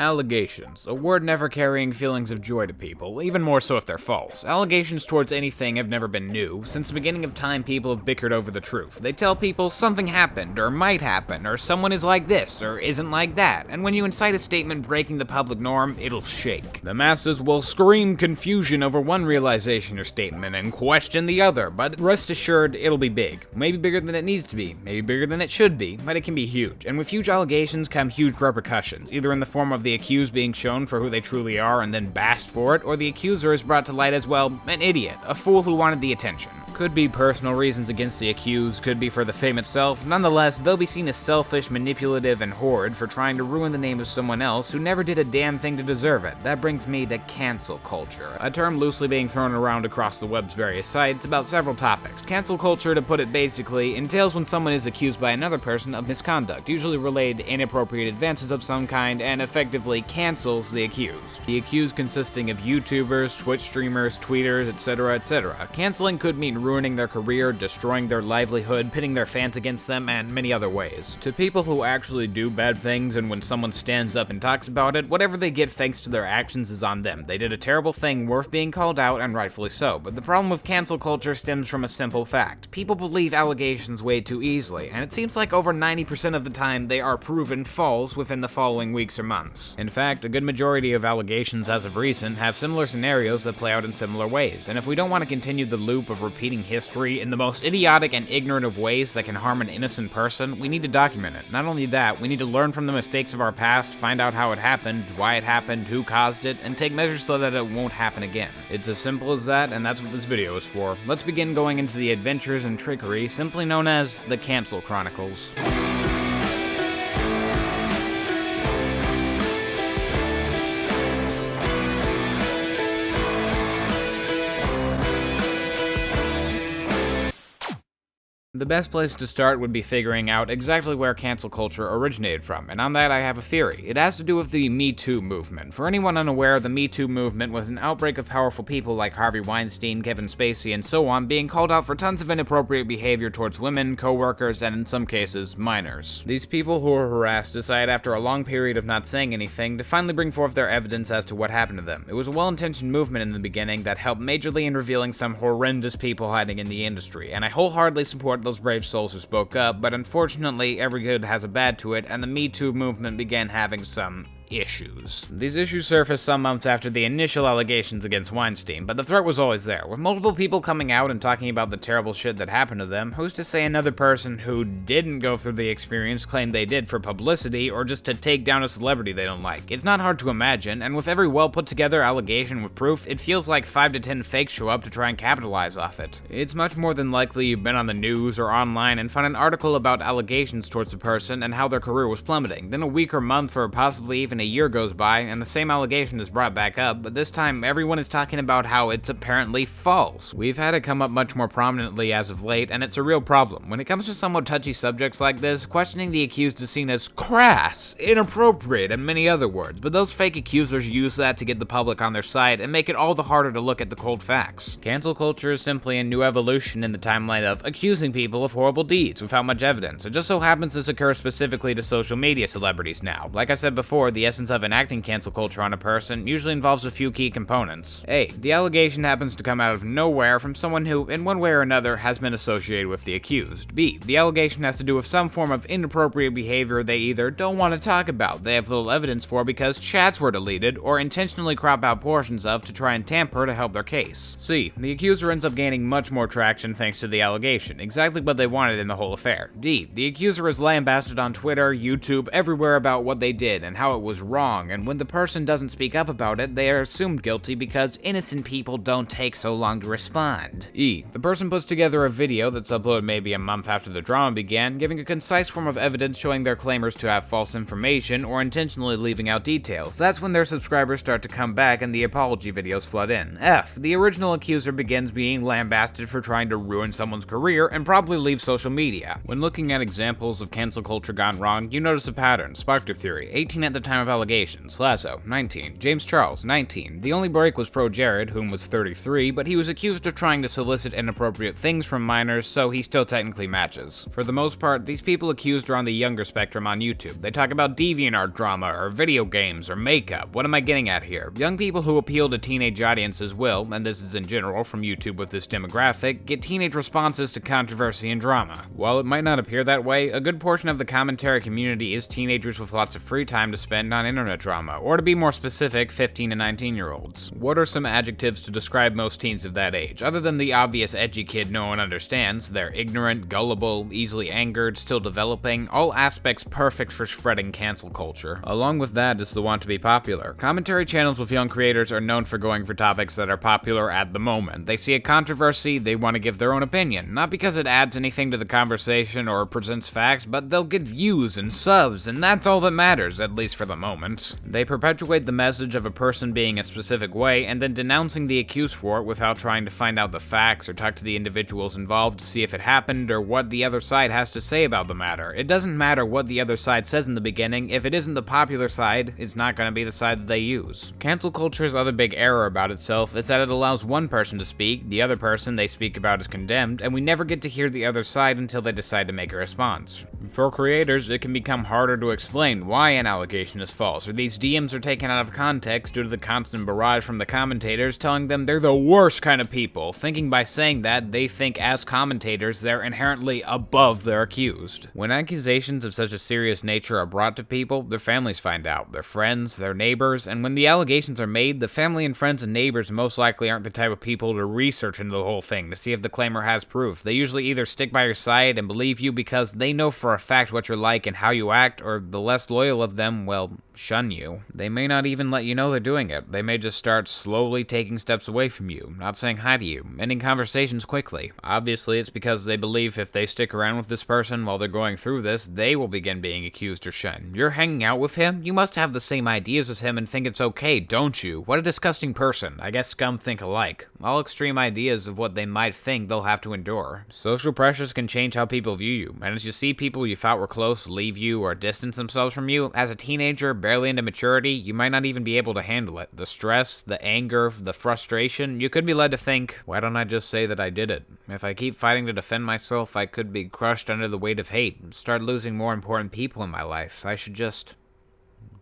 Allegations, a word never carrying feelings of joy to people, even more so if they're false. Allegations towards anything have never been new. Since the beginning of time, people have bickered over the truth. They tell people something happened, or might happen, or someone is like this, or isn't like that, and when you incite a statement breaking the public norm, it'll shake. The masses will scream confusion over one realization or statement and question the other, but rest assured, it'll be big. Maybe bigger than it needs to be, maybe bigger than it should be, but it can be huge. And with huge allegations come huge repercussions, either in the form of the accused being shown for who they truly are and then bashed for it, or the accuser is brought to light as, well, an idiot, a fool who wanted the attention. Could be personal reasons against the accused, could be for the fame itself. Nonetheless, they'll be seen as selfish, manipulative, and horrid for trying to ruin the name of someone else who never did a damn thing to deserve it. That brings me to cancel culture, a term loosely being thrown around across the web's various sites about several topics. Cancel culture, to put it basically, entails when someone is accused by another person of misconduct, usually related to inappropriate advances of some kind, and effectively cancels the accused. The accused consisting of YouTubers, Twitch streamers, tweeters, etc., etc. Canceling could mean ruining their career, destroying their livelihood, pitting their fans against them, and many other ways. To people who actually do bad things, and when someone stands up and talks about it, whatever they get thanks to their actions is on them. They did a terrible thing worth being called out, and rightfully so. But the problem with cancel culture stems from a simple fact. People believe allegations way too easily, and it seems like over 90% of the time they are proven false within the following weeks or months. In fact, a good majority of allegations as of recent have similar scenarios that play out in similar ways, and if we don't want to continue the loop of repeating history in the most idiotic and ignorant of ways that can harm an innocent person, we need to document it. Not only that, we need to learn from the mistakes of our past, find out how it happened, why it happened, who caused it, and take measures so that it won't happen again. It's as simple as that, and that's what this video is for. Let's begin going into the adventures and trickery simply known as the Cancel Chronicles. The best place to start would be figuring out exactly where cancel culture originated from, and on that I have a theory. It has to do with the Me Too movement. For anyone unaware, the Me Too movement was an outbreak of powerful people like Harvey Weinstein, Kevin Spacey, and so on being called out for tons of inappropriate behavior towards women, co-workers, and in some cases, minors. These people who were harassed decide after a long period of not saying anything to finally bring forth their evidence as to what happened to them. It was a well-intentioned movement in the beginning that helped majorly in revealing some horrendous people hiding in the industry, and I wholeheartedly support those brave souls who spoke up, but unfortunately every good has a bad to it, and the Me Too movement began having some issues. These issues surfaced some months after the initial allegations against Weinstein, but the threat was always there. With multiple people coming out and talking about the terrible shit that happened to them, who's to say another person who didn't go through the experience claimed they did for publicity or just to take down a celebrity they don't like? It's not hard to imagine, and with every well put together allegation with proof, it feels like 5 to 10 fakes show up to try and capitalize off it. It's much more than likely you've been on the news or online and found an article about allegations towards a person and how their career was plummeting. Then a week or month or possibly even a year goes by and the same allegation is brought back up, but this time everyone is talking about how it's apparently false. We've had it come up much more prominently as of late, and it's a real problem. When it comes to somewhat touchy subjects like this, questioning the accused is seen as crass, inappropriate, and many other words, but those fake accusers use that to get the public on their side and make it all the harder to look at the cold facts. Cancel culture is simply a new evolution in the timeline of accusing people of horrible deeds without much evidence. It just so happens this occurs specifically to social media celebrities now. Like I said before, the essence of enacting cancel culture on a person usually involves a few key components. A. The allegation happens to come out of nowhere from someone who, in one way or another, has been associated with the accused. B. The allegation has to do with some form of inappropriate behavior they either don't want to talk about, they have little evidence for because chats were deleted, or intentionally crop out portions of to try and tamper to help their case. C. The accuser ends up gaining much more traction thanks to the allegation, exactly what they wanted in the whole affair. D. The accuser is lambasted on Twitter, YouTube, everywhere about what they did and how it was wrong, and when the person doesn't speak up about it, they are assumed guilty because innocent people don't take so long to respond. E. The person puts together a video that's uploaded maybe a month after the drama began, giving a concise form of evidence showing their claimers to have false information or intentionally leaving out details. That's when their subscribers start to come back and the apology videos flood in. F. The original accuser begins being lambasted for trying to ruin someone's career and probably leave social media. When looking at examples of cancel culture gone wrong, you notice a pattern. Spoctor Theory, 18 at the time of allegations. Lasso, 19. James Charles, 19. The only break was Pro Jared, whom was 33, but he was accused of trying to solicit inappropriate things from minors, so he still technically matches. For the most part, these people accused are on the younger spectrum on YouTube. They talk about DeviantArt drama, or video games, or makeup. What am I getting at here? Young people who appeal to teenage audiences will, and this is in general from YouTube with this demographic, get teenage responses to controversy and drama. While it might not appear that way, a good portion of the commentary community is teenagers with lots of free time to spend on internet drama, or to be more specific, 15 to 19-year-olds. What are some adjectives to describe most teens of that age, other than the obvious edgy kid no one understands? They're ignorant, gullible, easily angered, still developing, all aspects perfect for spreading cancel culture. Along with that is the want to be popular. Commentary channels with young creators are known for going for topics that are popular at the moment. They see a controversy, they want to give their own opinion, not because it adds anything to the conversation or presents facts, but they'll get views and subs, and that's all that matters, at least for the moment. They perpetuate the message of a person being a specific way and then denouncing the accused for it without trying to find out the facts or talk to the individuals involved to see if it happened or what the other side has to say about the matter. It doesn't matter what the other side says in the beginning. If it isn't the popular side, it's not going to be the side that they use. Cancel culture's other big error about itself is that it allows one person to speak, the other person they speak about is condemned, and we never get to hear the other side until they decide to make a response. For creators, it can become harder to explain why an allegation is false, or these DMs are taken out of context due to the constant barrage from the commentators telling them they're the worst kind of people, thinking by saying that they think as commentators they're inherently above their accused. When accusations of such a serious nature are brought to people, their families find out, their friends, their neighbors, and when the allegations are made, the family and friends and neighbors most likely aren't the type of people to research into the whole thing to see if the claimer has proof. They usually either stick by your side and believe you because they know for a fact what you're like and how you act, or the less loyal of them, well, shun you. They may not even let you know they're doing it. They may just start slowly taking steps away from you, not saying hi to you, ending conversations quickly. Obviously, it's because they believe if they stick around with this person while they're going through this, they will begin being accused or shunned. You're hanging out with him? You must have the same ideas as him and think it's okay, don't you? What a disgusting person. I guess scum think alike. All extreme ideas of what they might think they'll have to endure. Social pressures can change how people view you, and as you see people you thought were close leave you or distance themselves from you, as a teenager, barely into maturity, you might not even be able to handle it. The stress, the anger, the frustration, you could be led to think, why don't I just say that I did it? If I keep fighting to defend myself, I could be crushed under the weight of hate and start losing more important people in my life. I should just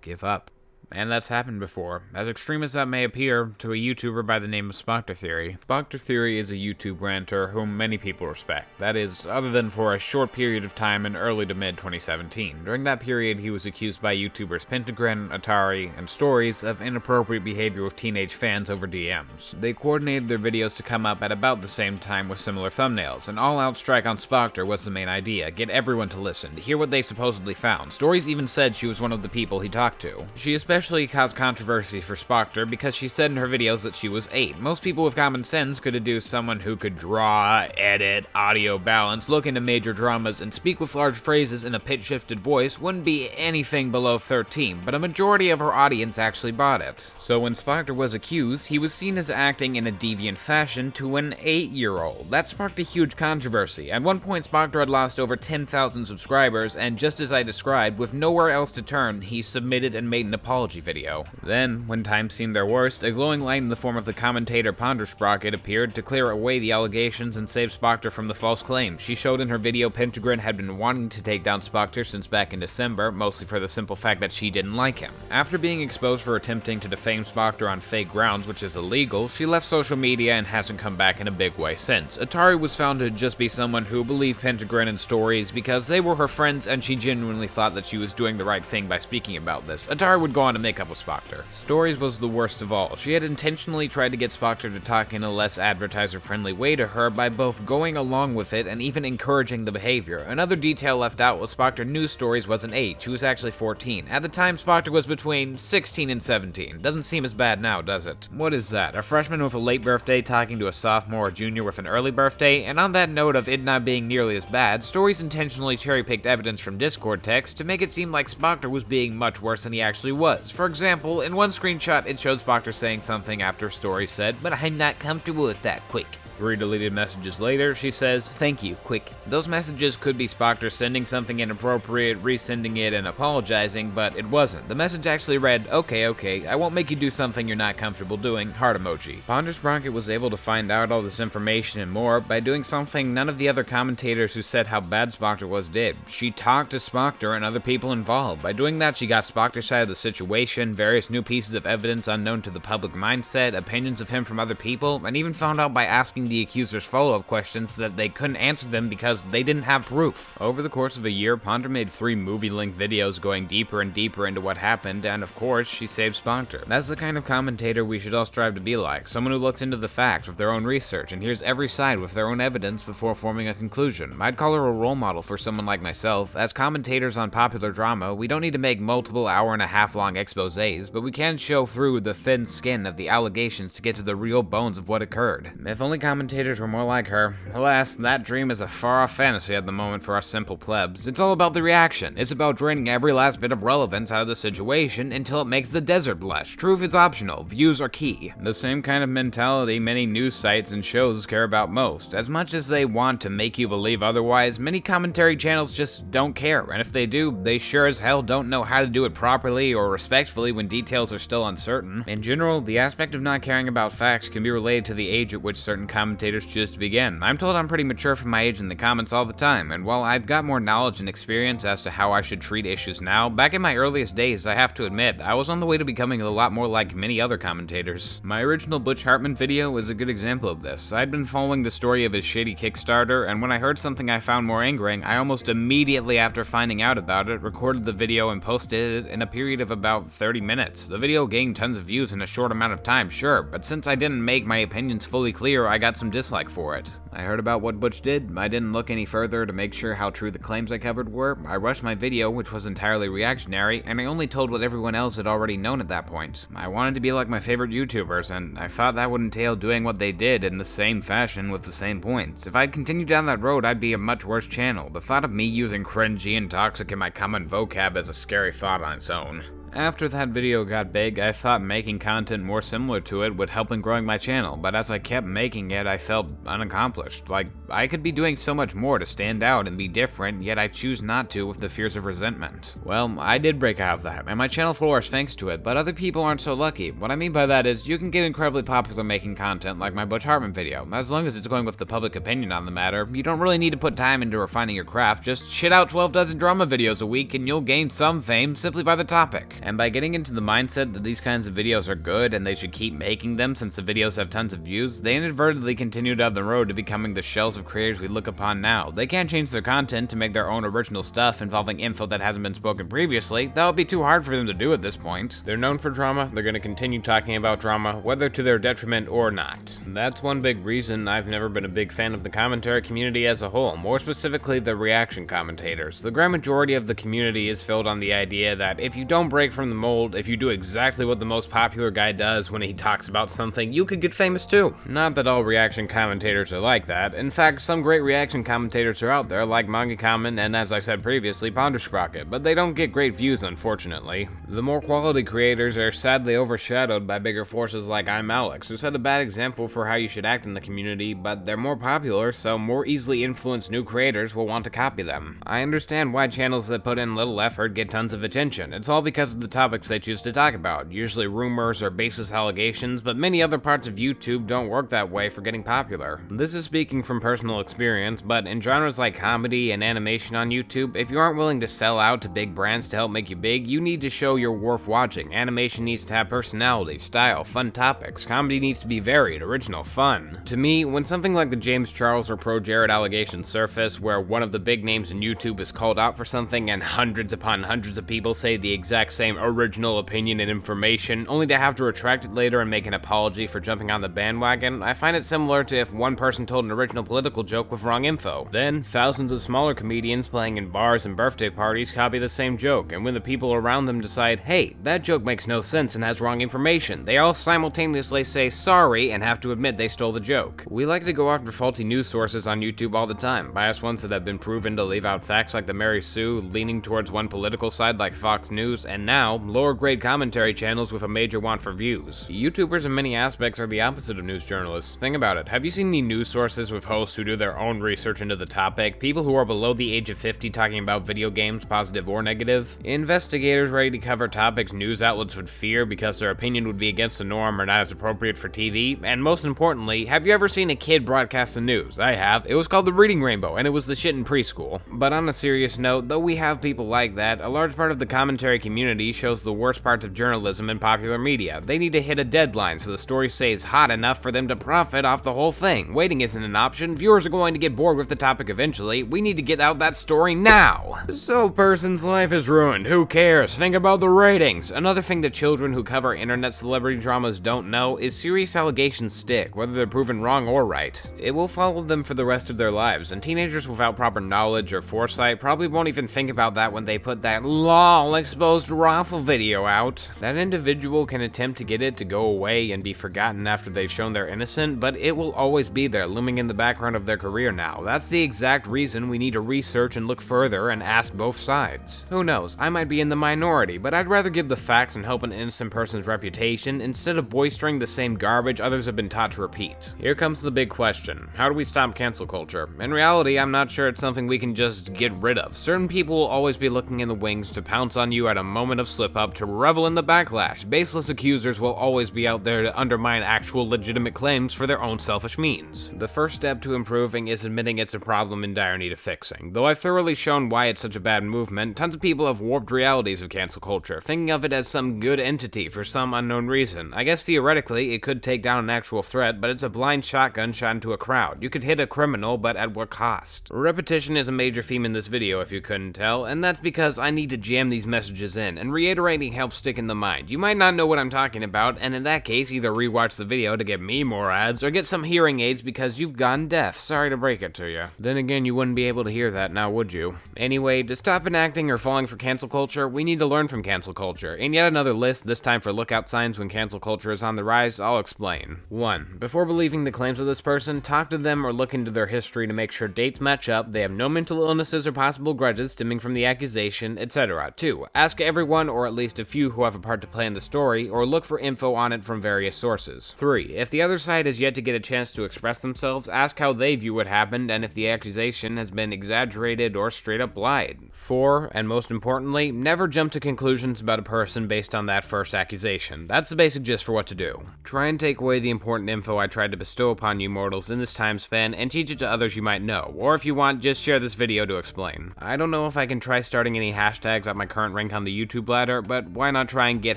give up. And that's happened before, as extreme as that may appear to a YouTuber by the name of Spoctor Theory. Spoctor Theory is a YouTube ranter whom many people respect. That is, other than for a short period of time in early to mid 2017. During that period, he was accused by YouTubers Pentagrin, Atari, and Stories of inappropriate behavior with teenage fans over DMs. They coordinated their videos to come up at about the same time with similar thumbnails. An all-out strike on Spoctor was the main idea, get everyone to listen, to hear what they supposedly found. Stories even said she was one of the people he talked to. She especially caused controversy for Spoctor because she said in her videos that she was 8. Most people with common sense could deduce someone who could draw, edit, audio balance, look into major dramas, and speak with large phrases in a pitch-shifted voice wouldn't be anything below 13, but a majority of her audience actually bought it. So when Spoctor was accused, he was seen as acting in a deviant fashion to an 8-year-old. That sparked a huge controversy. At one point, Spoctor had lost over 10,000 subscribers, and just as I described, with nowhere else to turn, he submitted and made an apology video. Then, when times seemed their worst, a glowing light in the form of the commentator Pondersprocket appeared to clear away the allegations and save Spoctor from the false claims. She showed in her video Pentagrin had been wanting to take down Spoctor since back in December, mostly for the simple fact that she didn't like him. After being exposed for attempting to defame Spoctor on fake grounds, which is illegal, she left social media and hasn't come back in a big way since. Atari was found to just be someone who believed Pentagrin and Stories because they were her friends and she genuinely thought that she was doing the right thing by speaking about this. Atari would go on to make up with Spoctor. Stories was the worst of all. She had intentionally tried to get Spoctor to talk in a less advertiser-friendly way to her by both going along with it and even encouraging the behavior. Another detail left out was Spoctor knew Stories wasn't 8, she was actually 14. At the time, Spoctor was between 16 and 17. Doesn't seem as bad now, does it? What is that? A freshman with a late birthday talking to a sophomore or junior with an early birthday? And on that note of it not being nearly as bad, Stories intentionally cherry-picked evidence from Discord text to make it seem like Spoctor was being much worse than he actually was. For example, in one screenshot, it shows Spoctor saying something after Stories said, "But I'm not comfortable with that quick." 3 deleted messages later, she says, "Thank you, quick." Those messages could be Spoctor sending something inappropriate, resending it, and apologizing, but it wasn't. The message actually read, okay, I won't make you do something you're not comfortable doing, heart emoji. Sprocket was able to find out all this information and more by doing something none of the other commentators who said how bad Spoctor was did. She talked to Spoctor and other people involved. By doing that, she got Spoctor's side of the situation, various new pieces of evidence unknown to the public mindset, opinions of him from other people, and even found out by asking the accusers follow-up questions that they couldn't answer them because they didn't have proof. Over the course of a year, Ponder made 3 movie-length videos going deeper and deeper into what happened, and of course, she saved Spoctor. That's the kind of commentator we should all strive to be like, someone who looks into the facts with their own research and hears every side with their own evidence before forming a conclusion. I'd call her a role model for someone like myself. As commentators on popular drama, we don't need to make multiple hour-and-a-half-long exposés, but we can show through the thin skin of the allegations to get to the real bones of what occurred. If only commentators were more like her. Alas, that dream is a far-off fantasy at the moment for us simple plebs. It's all about the reaction. It's about draining every last bit of relevance out of the situation until it makes the desert blush. Truth is optional. Views are key. The same kind of mentality many news sites and shows care about most. As much as they want to make you believe otherwise, many commentary channels just don't care, and if they do, they sure as hell don't know how to do it properly or respectfully when details are still uncertain. In general, the aspect of not caring about facts can be related to the age at which certain commentators choose to begin. I'm told I'm pretty mature for my age in the comments all the time, and while I've got more knowledge and experience as to how I should treat issues now, back in my earliest days, I have to admit, I was on the way to becoming a lot more like many other commentators. My original Butch Hartman video is a good example of this. I'd been following the story of his shady Kickstarter, and when I heard something I found more angering, I almost immediately after finding out about it, recorded the video and posted it in a period of about 30 minutes. The video gained tons of views in a short amount of time, sure, but since I didn't make my opinions fully clear, I got some dislike for it. I heard about what Butch did. I didn't look any further to make sure how true the claims I covered were. I rushed my video, which was entirely reactionary, and I only told what everyone else had already known at that point. I wanted to be like my favorite YouTubers, and I thought that would entail doing what they did in the same fashion with the same points. If I'd continued down that road, I'd be a much worse channel. The thought of me using cringy and toxic in my common vocab is a scary thought on its own. After that video got big, I thought making content more similar to it would help in growing my channel, but as I kept making it, I felt unaccomplished. Like, I could be doing so much more to stand out and be different, yet I choose not to with the fears of resentment. Well, I did break out of that, and my channel flourished thanks to it, but other people aren't so lucky. What I mean by that is, you can get incredibly popular making content like my Butch Hartman video. As long as it's going with the public opinion on the matter, you don't really need to put time into refining your craft, just shit out 12 dozen drama videos a week and you'll gain some fame simply by the topic. And by getting into the mindset that these kinds of videos are good and they should keep making them since the videos have tons of views, they inadvertently continue down the road to becoming the shells of creators we look upon now. They can't change their content to make their own original stuff involving info that hasn't been spoken previously. That would be too hard for them to do at this point. They're known for drama, they're going to continue talking about drama, whether to their detriment or not. That's one big reason I've never been a big fan of the commentary community as a whole, more specifically the reaction commentators. The grand majority of the community is filled on the idea that if you don't break from the mold, if you do exactly what the most popular guy does when he talks about something, you could get famous too. Not that all reaction commentators are like that. In fact, some great reaction commentators are out there, like Manga Comment and, as I said previously, Sprocket, but they don't get great views, unfortunately. The more quality creators are sadly overshadowed by bigger forces like I'm Alex, who set a bad example for how you should act in the community, but they're more popular, so more easily influenced new creators will want to copy them. I understand why channels that put in little effort get tons of attention. It's all because of the topics they choose to talk about, usually rumors or baseless allegations, but many other parts of YouTube don't work that way for getting popular. This is speaking from personal experience, but in genres like comedy and animation on YouTube, if you aren't willing to sell out to big brands to help make you big, you need to show you're worth watching. Animation needs to have personality, style, fun topics. Comedy needs to be varied, original, fun. To me, when something like the James Charles or Pro Jared allegations surface, where one of the big names in YouTube is called out for something and hundreds upon hundreds of people say the exact same original opinion and information, only to have to retract it later and make an apology for jumping on the bandwagon, I find it similar to if one person told an original political joke with wrong info. Then, thousands of smaller comedians playing in bars and birthday parties copy the same joke, and when the people around them decide, hey, that joke makes no sense and has wrong information, they all simultaneously say sorry and have to admit they stole the joke. We like to go after faulty news sources on YouTube all the time, biased ones that have been proven to leave out facts like the Mary Sue, leaning towards one political side like Fox News, and now, lower grade commentary channels with a major want for views. YouTubers in many aspects are the opposite of news journalists. Think about it. Have you seen the news sources with hosts who do their own research into the topic? People who are below the age of 50 talking about video games, positive or negative? Investigators ready to cover topics news outlets would fear because their opinion would be against the norm or not as appropriate for TV? And most importantly, have you ever seen a kid broadcast the news? I have. It was called The Reading Rainbow, and it was the shit in preschool. But on a serious note, though we have people like that, a large part of the commentary community shows the worst parts of journalism and popular media. They need to hit a deadline so the story stays hot enough for them to profit off the whole thing. Waiting isn't an option. Viewers are going to get bored with the topic eventually. We need to get out that story now. So person's life is ruined. Who cares? Think about the ratings. Another thing that children who cover internet celebrity dramas don't know is serious allegations stick, whether they're proven wrong or right. It will follow them for the rest of their lives, and teenagers without proper knowledge or foresight probably won't even think about that when they put that LOL exposed raffle video out. That individual can attempt to get it to go away and be forgotten after they've shown they're innocent, but it will always be there, looming in the background of their career now. That's the exact reason we need to research and look further and ask both sides. Who knows, I might be in the minority, but I'd rather give the facts and help an innocent person's reputation instead of boistering the same garbage others have been taught to repeat. Here comes the big question. How do we stop cancel culture? In reality, I'm not sure it's something we can just get rid of. Certain people will always be looking in the wings to pounce on you at a moment of slip-up to revel in the backlash. Baseless accusers will always be out there to undermine actual legitimate claims for their own selfish means. The first step to improving is admitting it's a problem in dire need of fixing. Though I've thoroughly shown why it's such a bad movement, tons of people have warped realities of cancel culture, thinking of it as some good entity for some unknown reason. I guess theoretically, it could take down an actual threat, but it's a blind shotgun shot into a crowd. You could hit a criminal, but at what cost? Repetition is a major theme in this video if you couldn't tell, and that's because I need to jam these messages in, and reiterating helps stick in the mind. You might not know what I'm talking about, and in that case, either rewatch the video to get me more ads, or get some hearing aids because you've gone deaf. Sorry to break it to you. Then again, you wouldn't be able to hear that now, would you? Anyway, to stop enacting or falling for cancel culture, we need to learn from cancel culture. In yet another list, this time for lookout signs when cancel culture is on the rise, I'll explain. 1. Before believing the claims of this person, talk to them or look into their history to make sure dates match up, they have no mental illnesses or possible grudges stemming from the accusation, etc. 2. Ask everyone or at least a few who have a part to play in the story, or look for info on it from various sources. 3. If the other side has yet to get a chance to express themselves, ask how they view what happened and if the accusation has been exaggerated or straight up lied. 4. And most importantly, never jump to conclusions about a person based on that first accusation. That's the basic gist for what to do. Try and take away the important info I tried to bestow upon you mortals in this time span and teach it to others you might know, or if you want, just share this video to explain. I don't know if I can try starting any hashtags at my current rank on the YouTube ladder, but why not try and get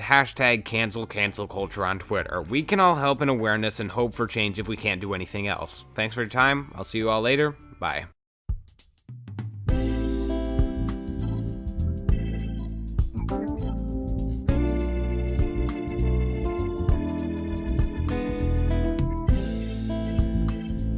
hashtag cancel culture on Twitter? We can all help in awareness and hope for change if we can't do anything else. Thanks for your time. I'll see you all later. Bye.